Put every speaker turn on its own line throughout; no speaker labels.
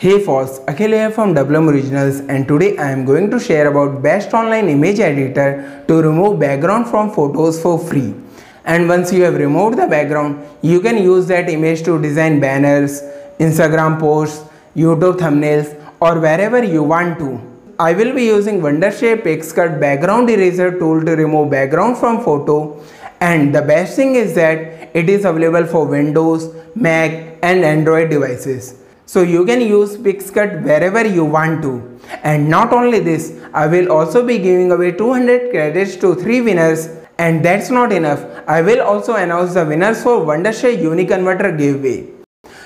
Hey folks, Akhil here from WM Originals, and today I am going to share about best online image editor to remove background from photos for free. And once you have removed the background, you can use that image to design banners, Instagram posts, YouTube thumbnails or wherever you want to. I will be using Wondershare Pixcut background eraser tool to remove background from photo, and the best thing is that it is available for Windows, Mac and Android devices. So you can use Pixcut wherever you want to. And not only this, I will also be giving away 200 credits to 3 winners. And that's not enough, I will also announce the winners for Wondershare Uniconverter giveaway.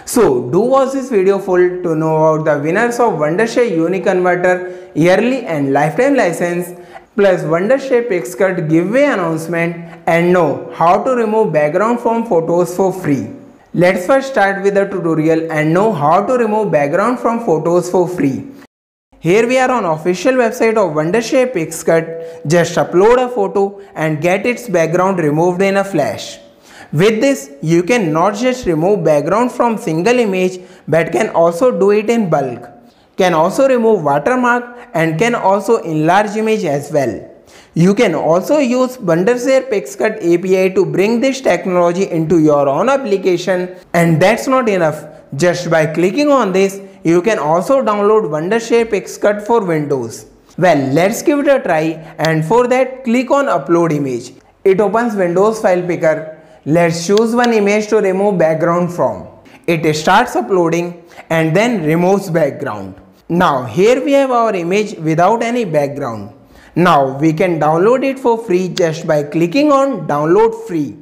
So do watch this video full to know about the winners of Wondershare Uniconverter yearly and lifetime license plus Wondershare Pixcut giveaway announcement and know how to remove background from photos for free. Let's first start with the tutorial and know how to remove background from photos for free. Here we are on official website of Wondershare Pixcut. Just upload a photo and get its background removed in a flash. With this, you can not just remove background from single image but can also do it in bulk. Can also remove watermark and can also enlarge image as well. You can also use Wondershare Pixcut API to bring this technology into your own application, and that's not enough. Just by clicking on this, you can also download Wondershare Pixcut for Windows. Well, let's give it a try, and for that click on Upload Image. It opens Windows file picker. Let's choose one image to remove background from. It starts uploading and then removes background. Now here we have our image without any background. Now we can download it for free just by clicking on download free.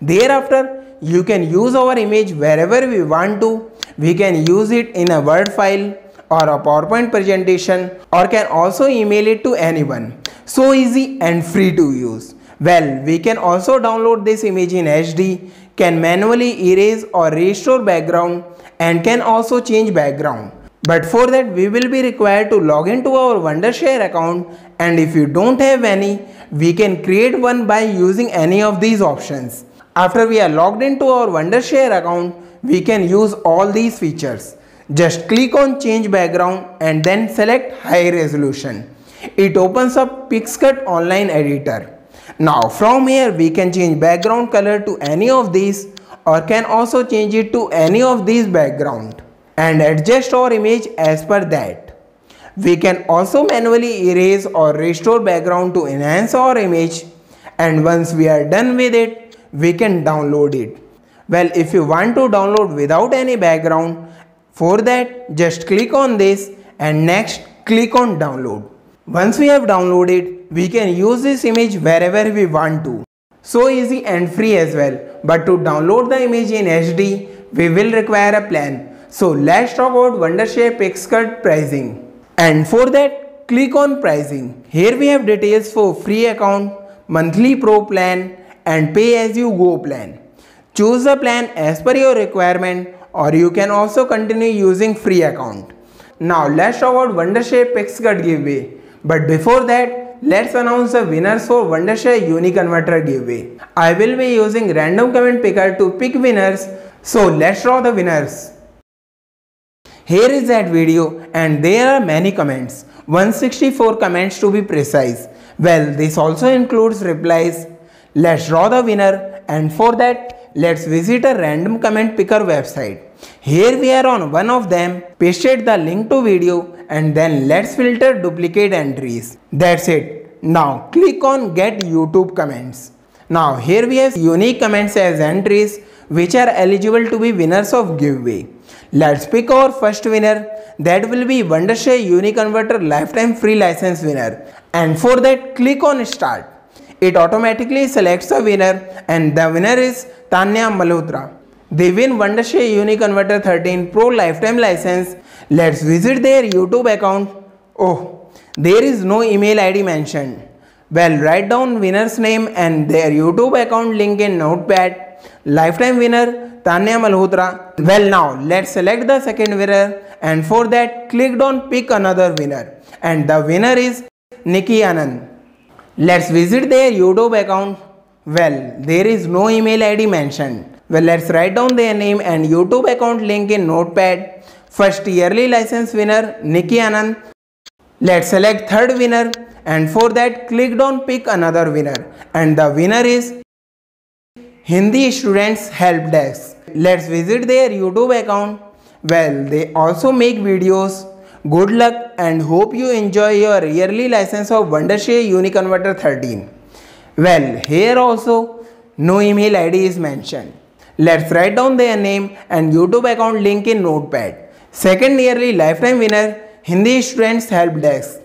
Thereafter you can use our image wherever we want to. We can use it in a Word file or a PowerPoint presentation or can also email it to anyone. So easy and free to use. Well, we can also download this image in HD, can manually erase or restore background and can also change background. But for that we will be required to log into our Wondershare account, and if you don't have any, we can create one by using any of these options. After we are logged into our Wondershare account, we can use all these features. Just click on change background and then select high resolution. It opens up Pixcut online editor. Now from here we can change background color to any of these or can also change it to any of these background and adjust our image as per that. We can also manually erase or restore background to enhance our image, and once we are done with it, we can download it. Well, if you want to download without any background, for that just click on this and next click on download. Once we have downloaded, we can use this image wherever we want to. So easy and free as well. But to download the image in HD, we will require a plan. So let's talk about Wondershare Pixcut pricing. And for that, click on pricing. Here we have details for free account, monthly pro plan and pay as you go plan. Choose a plan as per your requirement or you can also continue using free account. Now let's talk about Wondershare Pixcut giveaway. But before that, let's announce the winners for Wondershare Uniconverter giveaway. I will be using random comment picker to pick winners. So let's draw the winners. Here is that video and there are many comments, 164 comments to be precise. Well, this also includes replies. Let's draw the winner, and for that let's visit a random comment picker website. Here we are on one of them, pasted the link to video and then let's filter duplicate entries. That's it. Now click on get YouTube comments. Now here we have unique comments as entries which are eligible to be winners of giveaway. Let's pick our first winner. That will be Wondershare Uniconverter lifetime free license winner. And for that click on start. It automatically selects a winner and the winner is Tanya Malhotra. They win Wondershare Uniconverter 13 Pro lifetime license. Let's visit their YouTube account. Oh, there is no email ID mentioned. Well, write down winner's name and their YouTube account link in notepad. Lifetime winner Tanya Malhotra. Well, now let's select the second winner, and for that click on pick another winner, and the winner is Nikki Anand. Let's visit their YouTube account. Well, there is no email ID mentioned. Well, let's write down their name and YouTube account link in notepad. First yearly license winner Nikki Anand. Let's select third winner, and for that click on pick another winner, and the winner is Hindi Students Help Desk. Let's visit their YouTube account. Well, they also make videos. Good luck and hope you enjoy your yearly license of Wondershare Uniconverter 13. Well, here also no email ID is mentioned. Let's write down their name and YouTube account link in Notepad. Second yearly lifetime winner Hindi Students Help Desk.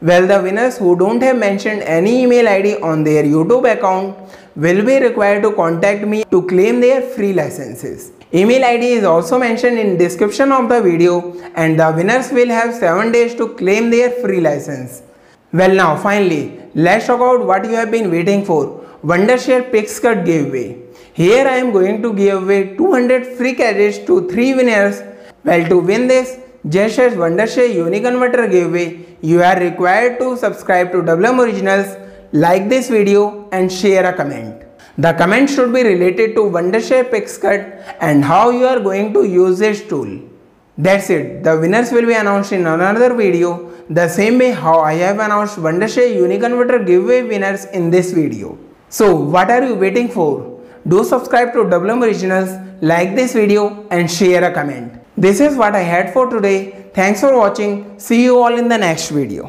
Well, the winners who don't have mentioned any email ID on their YouTube account will be required to contact me to claim their free licenses. Email ID is also mentioned in description of the video, and the winners will have 7 days to claim their free license. Well, now finally, let's talk about what you have been waiting for. Wondershare Pixcut giveaway. Here I am going to give away 200 free credits to 3 winners. Well, to win this, just as Wondershare Uniconverter giveaway, you are required to subscribe to WM Originals, like this video and share a comment. The comment should be related to Wondershare Pixcut and how you are going to use this tool. That's it. The winners will be announced in another video, the same way how I have announced Wondershare Uniconverter giveaway winners in this video. So what are you waiting for? Do subscribe to WM Originals, like this video and share a comment. This is what I had for today. Thanks for watching. See you all in the next video.